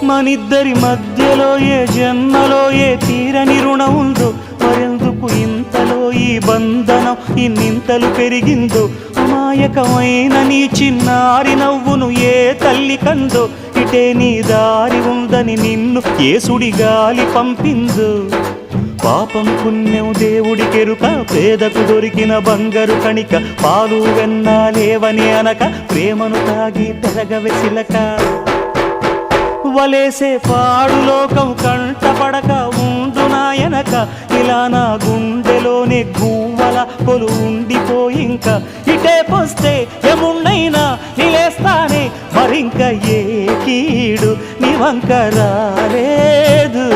మనిద్దరి మధ్యలో ఏ జన్మలో ఏ తీరని రుణం ఉందో, మరెందుకు ఇంతలో ఈ బంధనం ఇన్నింతలు పెరిగిందో. అమాయకమైన నీ చిన్నారి నవ్వును ఏ తల్లి కందో, ఇటే నీ దారి ఉందని నిన్ను ఏ సుడిగాలి పంపిందో. పాపం పుణ్యం దేవుడికెరుక, పేదకు దొరికిన బంగారు కణిక, పాలు వెన్నా లేవని అనక ప్రేమను తాగి తెరగవె చిలక. వలేసే పాడు లోకం కంటపడక ఉండు నాయనక, ఇలా నా గుండెలోనే గువ్వల కొలు ఉండిపోయింక. ఇటేకొస్తే ఎమున్నైనా నిలేస్తానే, మరింక ఏ కీడు నీ వంక రాలేదు.